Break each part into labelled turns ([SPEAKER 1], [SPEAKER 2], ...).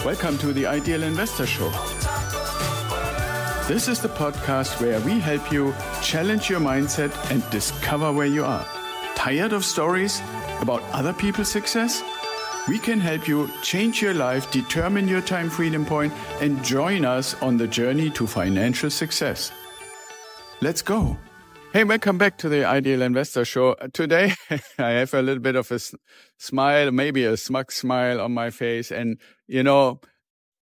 [SPEAKER 1] Welcome to the Ideal Investor Show. This is the podcast where we help you challenge your mindset and discover where you are. Tired of stories about other people's success? We can help you change your life, determine your time freedom point, and join us on the journey to financial success. Let's go. Hey, welcome back to the Ideal Investor Show. Today, I have a little bit of a smile, maybe a smug smile on my face. And,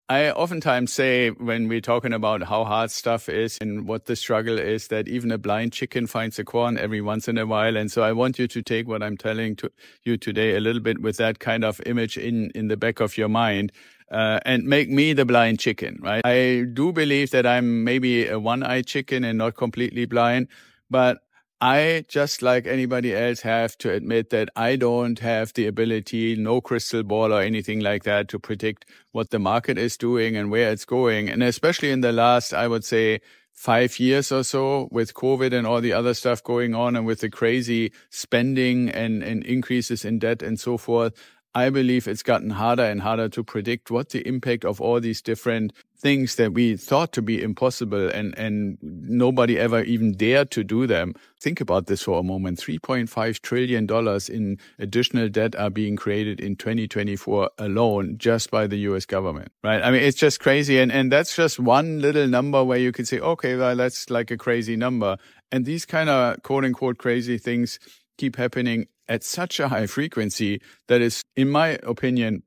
[SPEAKER 1] I oftentimes say when we're talking about how hard stuff is and what the struggle is, that even a blind chicken finds a corn every once in a while. And so I want you to take what I'm telling to you today a little bit with that kind of image in the back of your mind. And make me the blind chicken, right? I do believe that I'm maybe a one-eyed chicken and not completely blind, but I, just like anybody else, have to admit that I don't have the ability, no crystal ball or anything like that, to predict what the market is doing and where it's going. And especially in the last, I would say, 5 years or so, with COVID and all the other stuff going on and with the crazy spending and increases in debt and so forth, I believe it's gotten harder and harder to predict what the impact of all these different things that we thought to be impossible and nobody ever even dared to do them. Think about this for a moment. $3.5 trillion in additional debt are being created in 2024 alone just by the US government, right? I mean, it's just crazy. And that's just one little number where you can say, okay, well, that's like a crazy number. And these kind of quote unquote crazy things keep happening at such a high frequency that is, in my opinion,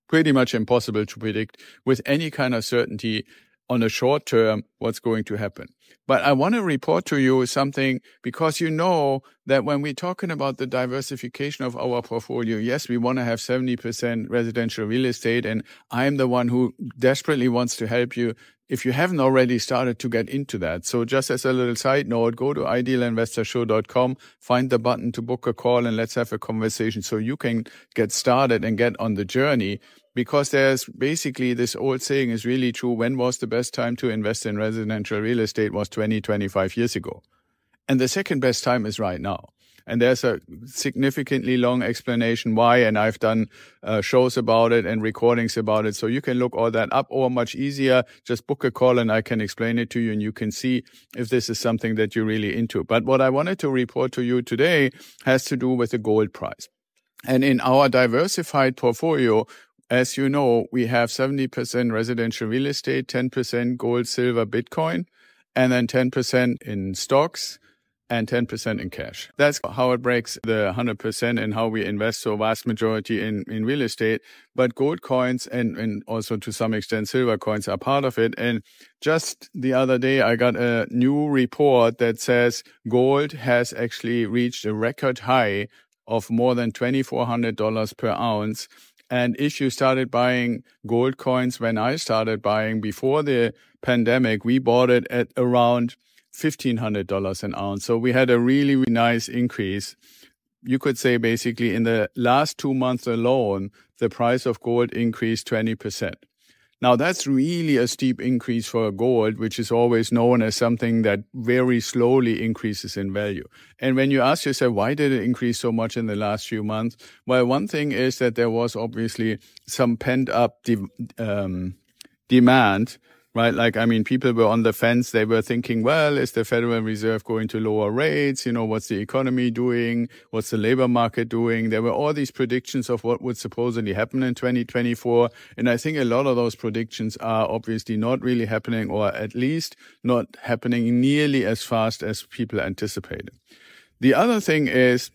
[SPEAKER 1] pretty much impossible to predict with any kind of certainty on a short term what's going to happen. But I want to report to you something, because you know that when we're talking about the diversification of our portfolio, yes, we want to have 70% residential real estate, and I'm the one who desperately wants to help you if you haven't already started to get into that. So just as a little side note, go to idealinvestorshow.com, find the button to book a call, and let's have a conversation so you can get started and get on the journey. Because there's basically this old saying is really true. When was the best time to invest in residential real estate? Was 25 years ago. And the second best time is right now. And there's a significantly long explanation why, and I've done shows about it and recordings about it. So you can look all that up, or much easier, just book a call and I can explain it to you and you can see if this is something that you're really into. But what I wanted to report to you today has to do with the gold price. And in our diversified portfolio, as you know, we have 70% residential real estate, 10% gold, silver, Bitcoin, and then 10% in stocks and 10% in cash. That's how it breaks the 100% and how we invest, so vast majority in real estate. But gold coins and also to some extent silver coins are part of it. And just the other day, I got a new report that says gold has actually reached a record high of more than $2,400 per ounce. And if you started buying gold coins when I started buying before the pandemic, we bought it at around $1,500 an ounce. So we had a really, really nice increase. You could say basically in the last 2 months alone, the price of gold increased 20%. Now that's really a steep increase for gold, which is always known as something that very slowly increases in value. And when you ask yourself, why did it increase so much in the last few months? Well, one thing is that there was obviously some pent up demand, right? People were on the fence. They were thinking, well, is the Federal Reserve going to lower rates? What's the economy doing? What's the labor market doing? There were all these predictions of what would supposedly happen in 2024. And I think a lot of those predictions are obviously not really happening, or at least not happening nearly as fast as people anticipated. The other thing is,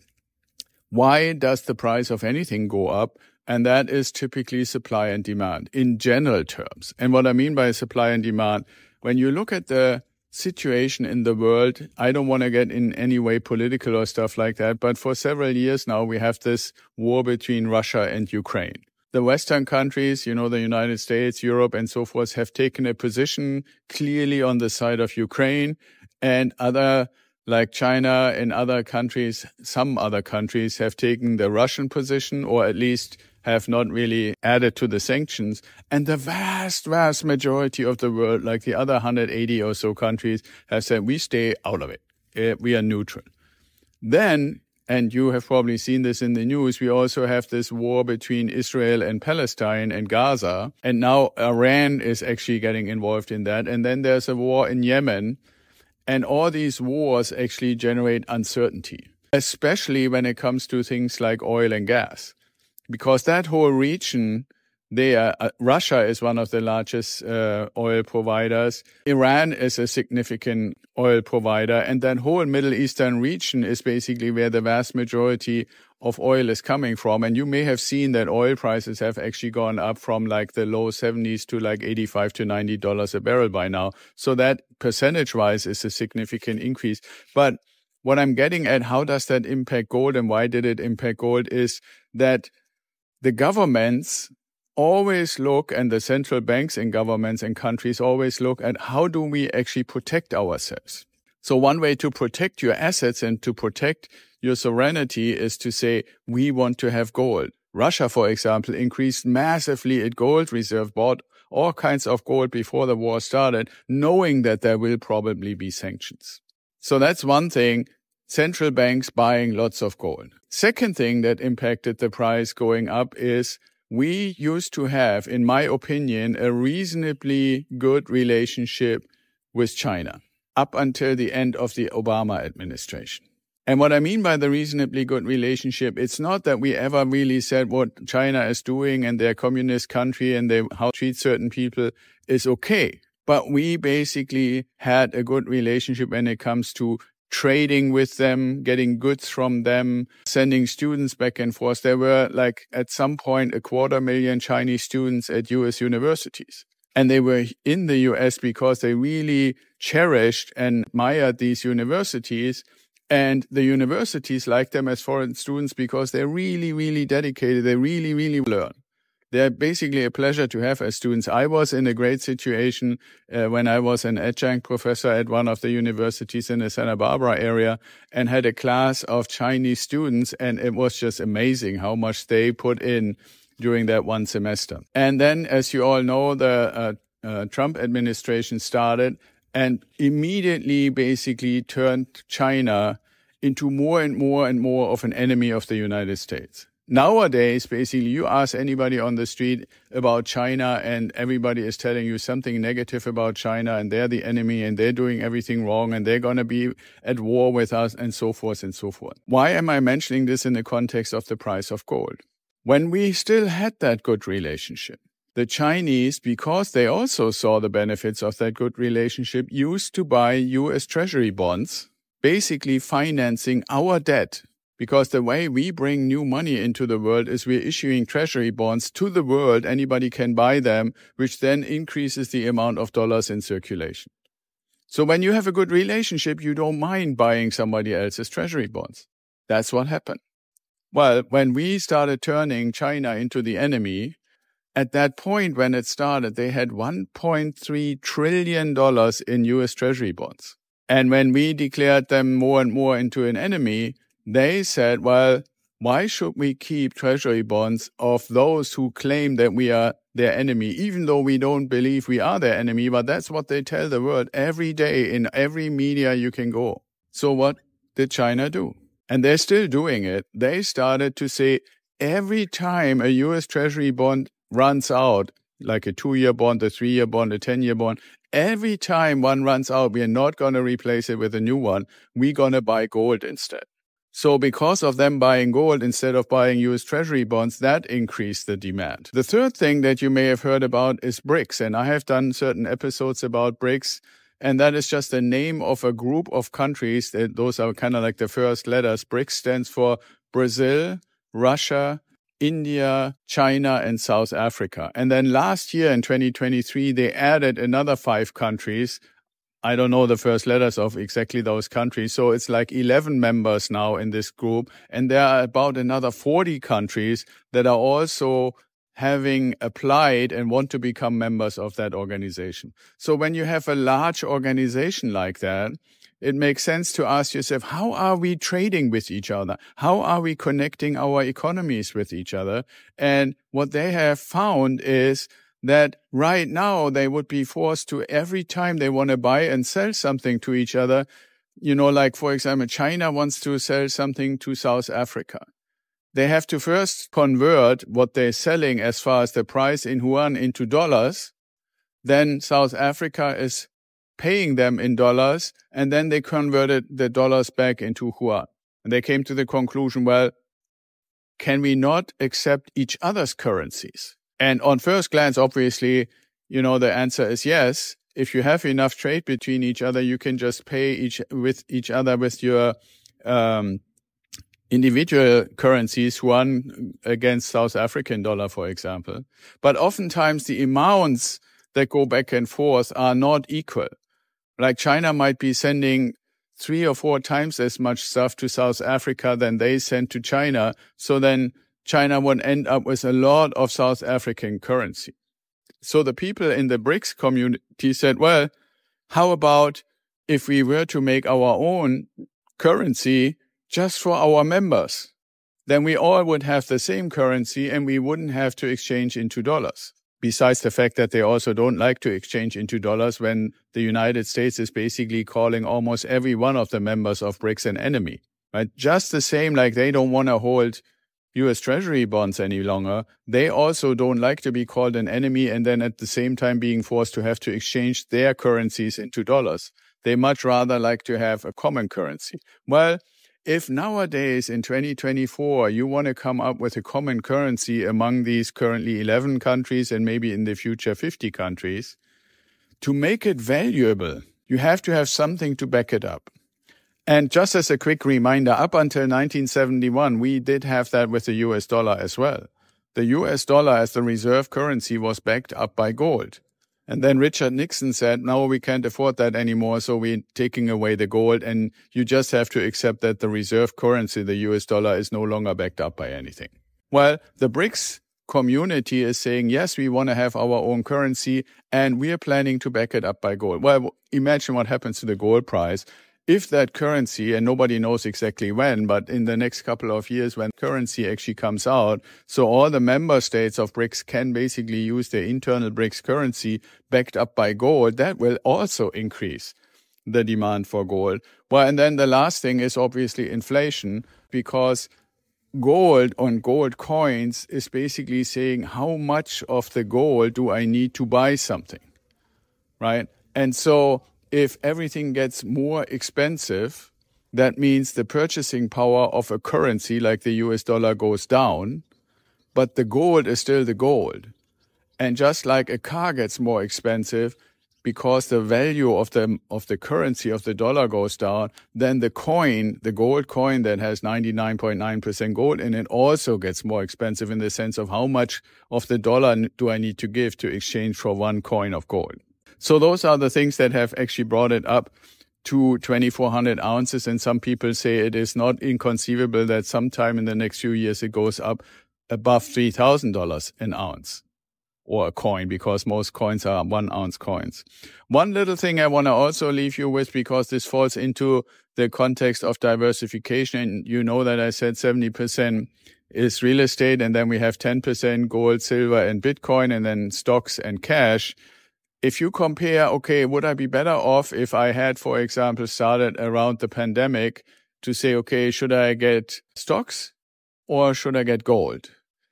[SPEAKER 1] why does the price of anything go up? And that is typically supply and demand in general terms. And what I mean by supply and demand, when you look at the situation in the world, I don't want to get in any way political or stuff like that, but for several years now, we have this war between Russia and Ukraine. The Western countries, the United States, Europe, and so forth, have taken a position clearly on the side of Ukraine, and other, like China and other countries, some other countries have taken the Russian position, or at least have not really added to the sanctions. And the vast, vast majority of the world, like the other 180 or so countries, have said, we stay out of it. We are neutral. Then And you have probably seen this in the news. We also have this war between Israel and Palestine and Gaza. And now Iran is actually getting involved in that. And then there's a war in Yemen. And all these wars actually generate uncertainty, especially when it comes to things like oil and gas. Because that whole region there, Russia is one of the largest oil providers. Iran is a significant oil provider. And that whole Middle Eastern region is basically where the vast majority of oil is coming from. And you may have seen that oil prices have actually gone up from like the low 70s to like $85 to $90 a barrel by now. So that percentage-wise is a significant increase. But what I'm getting at, how does that impact gold and why did it impact gold, is that the governments always look, and the central banks in governments and countries always look at how do we actually protect ourselves. So one way to protect your assets and to protect your sovereignty is to say, we want to have gold. Russia, for example, increased massively its gold reserve, bought all kinds of gold before the war started, knowing that there will probably be sanctions. So that's one thing, central banks buying lots of gold. Second thing that impacted the price going up is we used to have, in my opinion, a reasonably good relationship with China up until the end of the Obama administration. And what I mean by the reasonably good relationship, it's not that we ever really said what China is doing and their communist country and how to treat certain people is okay. But we basically had a good relationship when it comes to trading with them, getting goods from them, sending students back and forth. There were like at some point 250,000 Chinese students at US universities. And they were in the US because they really cherished and admired these universities. And the universities liked them as foreign students because they're really, really dedicated. They really, really learn. They're basically a pleasure to have as students. I was in a great situation when I was an adjunct professor at one of the universities in the Santa Barbara area and had a class of Chinese students, and it was just amazing how much they put in during that one semester. And then, as you all know, the Trump administration started and immediately basically turned China into more and more and more of an enemy of the United States. Nowadays, basically, you ask anybody on the street about China and everybody is telling you something negative about China and they're the enemy and they're doing everything wrong and they're going to be at war with us and so forth and so forth. Why am I mentioning this in the context of the price of gold? When we still had that good relationship, the Chinese, because they also saw the benefits of that good relationship, used to buy US Treasury bonds, basically financing our debt. Because the way we bring new money into the world is we're issuing treasury bonds to the world. Anybody can buy them, which then increases the amount of dollars in circulation. So when you have a good relationship, you don't mind buying somebody else's treasury bonds. That's what happened. Well, when we started turning China into the enemy, at that point when it started, they had $1.3 trillion in US treasury bonds. And when we declared them more and more into an enemy, they said, well, why should we keep treasury bonds of those who claim that we are their enemy, even though we don't believe we are their enemy? But that's what they tell the world every day in every media you can go. So what did China do? And they're still doing it. They started to say every time a US treasury bond runs out, like a 2-year bond, a 3-year bond, a 10-year bond, every time one runs out, we are not going to replace it with a new one. We're going to buy gold instead. So because of them buying gold instead of buying US Treasury bonds, that increased the demand. The third thing that you may have heard about is BRICS. And I have done certain episodes about BRICS. And that is just the name of a group of countries. Those are kind of like the first letters. BRICS stands for Brazil, Russia, India, China, and South Africa. And then last year in 2023, they added another 5 countries. I don't know the first letters of exactly those countries. So it's like 11 members now in this group. And there are about another 40 countries that are also having applied and want to become members of that organization. So when you have a large organization like that, it makes sense to ask yourself, how are we trading with each other? How are we connecting our economies with each other? And what they have found is that right now they would be forced to, every time they want to buy and sell something to each other, like, for example, China wants to sell something to South Africa. They have to first convert what they're selling as far as the price in yuan into dollars. Then South Africa is paying them in dollars, and then they converted the dollars back into yuan. And they came to the conclusion, well, can we not accept each other's currencies? And on first glance, obviously, the answer is yes. If you have enough trade between each other, you can just pay each other with your individual currencies, yuan against South African dollar, for example. But oftentimes the amounts that go back and forth are not equal. Like China might be sending 3 or 4 times as much stuff to South Africa than they send to China. So then China would end up with a lot of South African currency. So the people in the BRICS community said, well, how about if we were to make our own currency just for our members? Then we all would have the same currency and we wouldn't have to exchange into dollars. Besides the fact that they also don't like to exchange into dollars when the United States is basically calling almost every one of the members of BRICS an enemy, right? Just the same like they don't want to hold U.S. Treasury bonds any longer, they also don't like to be called an enemy and then at the same time being forced to have to exchange their currencies into dollars. They much rather like to have a common currency. Well, if nowadays in 2024 you want to come up with a common currency among these currently 11 countries and maybe in the future 50 countries, to make it valuable, you have to have something to back it up. And just as a quick reminder, up until 1971, we did have that with the US dollar as well. The US dollar as the reserve currency was backed up by gold. And then Richard Nixon said, no, we can't afford that anymore, so we're taking away the gold, and you just have to accept that the reserve currency, the US dollar, is no longer backed up by anything. Well, the BRICS community is saying, yes, we want to have our own currency, and we are planning to back it up by gold. Well, imagine what happens to the gold price. If that currency, and nobody knows exactly when, but in the next couple of years when currency actually comes out, so all the member states of BRICS can basically use their internal BRICS currency backed up by gold, that will also increase the demand for gold. Well, and then the last thing is obviously inflation, because gold on gold coins is basically saying how much of the gold do I need to buy something, right? And so if everything gets more expensive, that means the purchasing power of a currency like the US dollar goes down, but the gold is still the gold. And just like a car gets more expensive because the value of the currency of the dollar goes down, then the coin, the gold coin that has 99.9% gold in it also gets more expensive in the sense of how much of the dollar do I need to give to exchange for one coin of gold. So those are the things that have actually brought it up to 2,400 ounces. And some people say it is not inconceivable that sometime in the next few years it goes up above $3,000 an ounce or a coin, because most coins are 1 ounce coins. One little thing I want to also leave you with, because this falls into the context of diversification. And you know that I said 70% is real estate, and then we have 10% gold, silver, and Bitcoin, and then stocks and cash. If you compare, okay, would I be better off if I had, for example, started around the pandemic to say, okay, should I get stocks or should I get gold?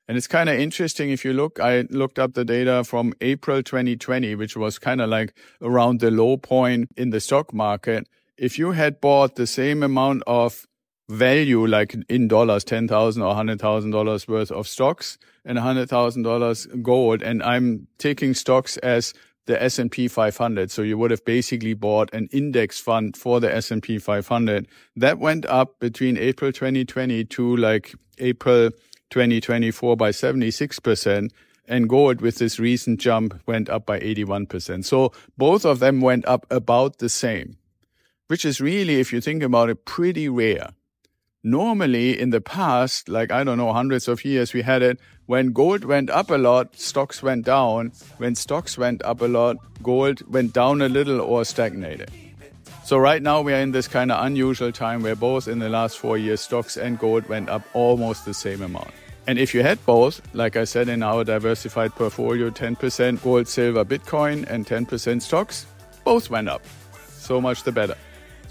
[SPEAKER 1] And it's kind of interesting if you look, I looked up the data from April 2020, which was kind of like around the low point in the stock market. If you had bought the same amount of value, like in dollars, $10,000 or $100,000 worth of stocks and $100,000 gold, and I'm taking stocks as the S&P 500. So you would have basically bought an index fund for the S&P 500. That went up between April 2020 to like April 2024 by 76%. And gold with this recent jump went up by 81%. So both of them went up about the same, which is really, if you think about it, pretty rare. Normally in the past, like, I don't know, hundreds of years, we had it when gold went up a lot, stocks went down. When stocks went up a lot, gold went down a little or stagnated. So right now we are in this kind of unusual time where both in the last 4 years, stocks and gold went up almost the same amount. And if you had both, like I said in our diversified portfolio, 10% gold, silver, Bitcoin and 10% stocks, both went up. So much the better.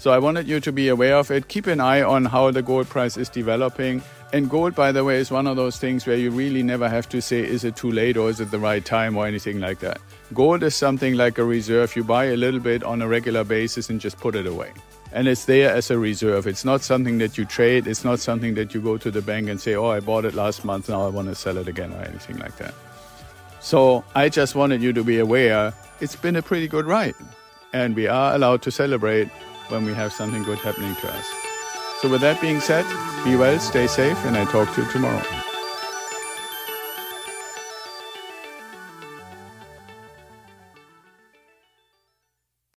[SPEAKER 1] So I wanted you to be aware of it. Keep an eye on how the gold price is developing. And gold, by the way, is one of those things where you really never have to say, is it too late or is it the right time or anything like that. Gold is something like a reserve. You buy a little bit on a regular basis and just put it away. And it's there as a reserve. It's not something that you trade. It's not something that you go to the bank and say, oh, I bought it last month, now I want to sell it again or anything like that. So I just wanted you to be aware it's been a pretty good ride. And we are allowed to celebrate when we have something good happening to us. So with that being said, be well, stay safe, and I talk to you tomorrow.